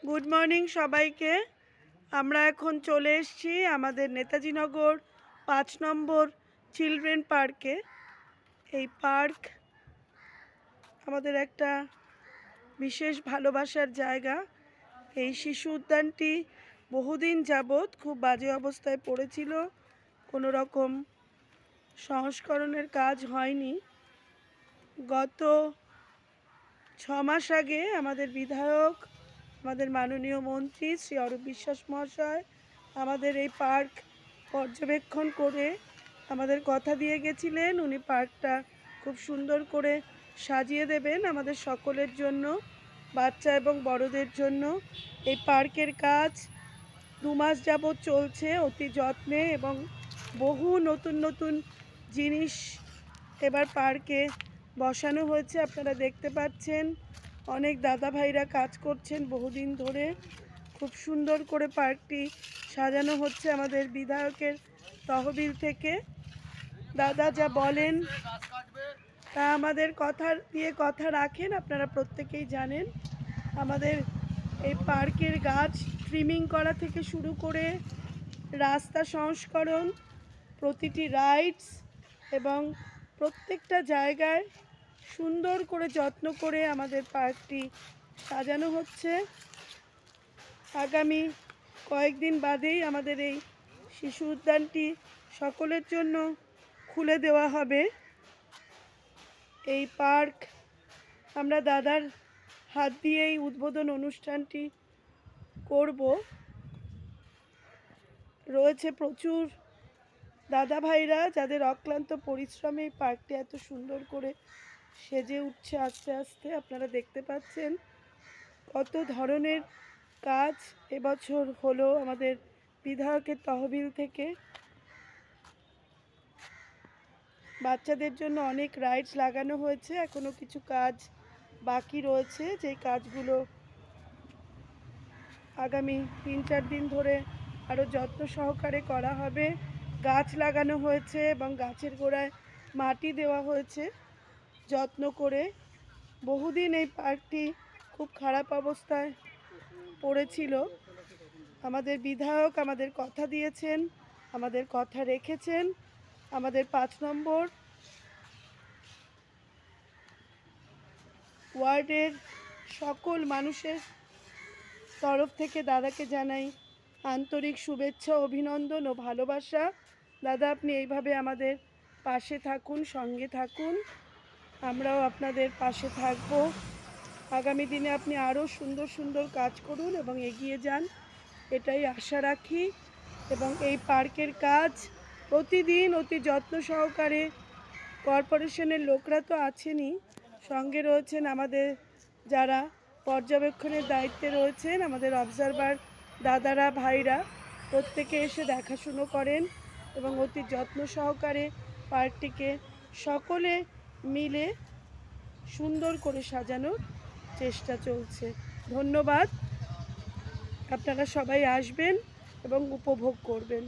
Good morning সবাইকে। আমরা এখন চলে এসেছি আমাদের নেতাজি নগর ৫ নম্বর চিলড্রেন পার্কে। এই পার্ক আমাদের একটা বিশেষ ভালোবাসার জায়গা। এই শিশু উদ্যানটি বহুদিন যাবৎ খুব বাজে অবস্থায় পড়েছিল, কোনো রকম সংস্করণের কাজ হয়নি। গত ৬ মাস আগে আমাদের বিধায়ক, আমাদের মাননীয় মন্ত্রী শ্রী অরূপ বিশ্বাস মহাশয় আমাদের এই পার্ক পর্যবেক্ষণ করে আমাদের কথা দিয়ে গেছিলেন উনি পার্কটা খুব সুন্দর করে সাজিয়ে দেবেন আমাদের সকলের জন্য, বাচ্চা এবং বড়দের জন্য। এই পার্কের কাজ ২ মাস যাবৎ চলছে অতি যত্নে, এবং বহু নতুন নতুন জিনিস এবার পার্কে বসানো হয়েছে। আপনারা দেখতে পাচ্ছেন অনেক দাদা ভাইরা কাজ করছেন বহুদিন ধরে। খুব সুন্দর করে পার্কটি সাজানো হচ্ছে আমাদের বিধায়কের তহবিল থেকে। দাদা যা বলেন তা আমাদের কথা রাখেন, আপনারা প্রত্যেকেই জানেন। আমাদের এই পার্কের গাছ ট্রিমিং করা থেকে শুরু করে রাস্তা সংস্করণ, প্রতিটি রাইডস এবং প্রত্যেকটা জায়গায় সুন্দর করে যত্ন করে আমাদের পার্কটি সাজানো হচ্ছে। আগামী কয়েকদিন বাদেই আমাদের এই শিশু উদ্যানটি সকলের জন্য খুলে দেওয়া হবে। এই পার্ক আমরা দাদার হাত দিয়েই উদ্বোধন অনুষ্ঠানটি করব। রয়েছে প্রচুর দাদা ভাইরা যাদের অক্লান্ত পরিশ্রমে এই পার্কটি এত সুন্দর করে সেজে উঠছে আস্তে আস্তে। আপনারা দেখতে পাচ্ছেন কত ধরনের কাজ এবছর হলো আমাদের বিধায়কের তহবিল থেকে। বাচ্চাদের জন্য অনেক রাইডস লাগানো হয়েছে, এখনও কিছু কাজ বাকি রয়েছে, যেই কাজগুলো আগামী ৩-৪ দিন ধরে আরও যত্ন সহকারে করা হবে। গাছ লাগানো হয়েছে এবং গাছের গোড়ায় মাটি দেওয়া হয়েছে যত্ন করে। বহুদিন এই পার্কটি খুব খারাপ অবস্থায় পড়েছিল। আমাদের বিধায়ক আমাদের কথা দিয়েছেন, আমাদের কথা রেখেছেন। আমাদের ৫ নম্বর ওয়ার্ডের সকল মানুষের তরফ থেকে দাদাকে জানাই আন্তরিক শুভেচ্ছা, অভিনন্দন ও ভালোবাসা। দাদা, আপনি এইভাবে আমাদের পাশে থাকুন, সঙ্গে থাকুন, আমরাও আপনাদের পাশে থাকব। আগামী দিনে আপনি আরও সুন্দর সুন্দর কাজ করুন এবং এগিয়ে যান, এটাই আশা রাখি। এবং এই পার্কের কাজ প্রতিদিন অতি যত্ন সহকারে কর্পোরেশনের লোকরা তো আছেনই, সঙ্গে রয়েছেন আমাদের যারা পর্যবেক্ষণের দায়িত্বে রয়েছেন, আমাদের অবজারভার দাদারা ভাইরা প্রত্যেকে এসে দেখাশুনো করেন এবং অতি যত্ন সহকারে পার্কটিকে সকলে মিলে সুন্দর করে সাজানোর চেষ্টা চলছে। ধন্যবাদ। আপনারা সবাই আসবেন এবং উপভোগ করবেন।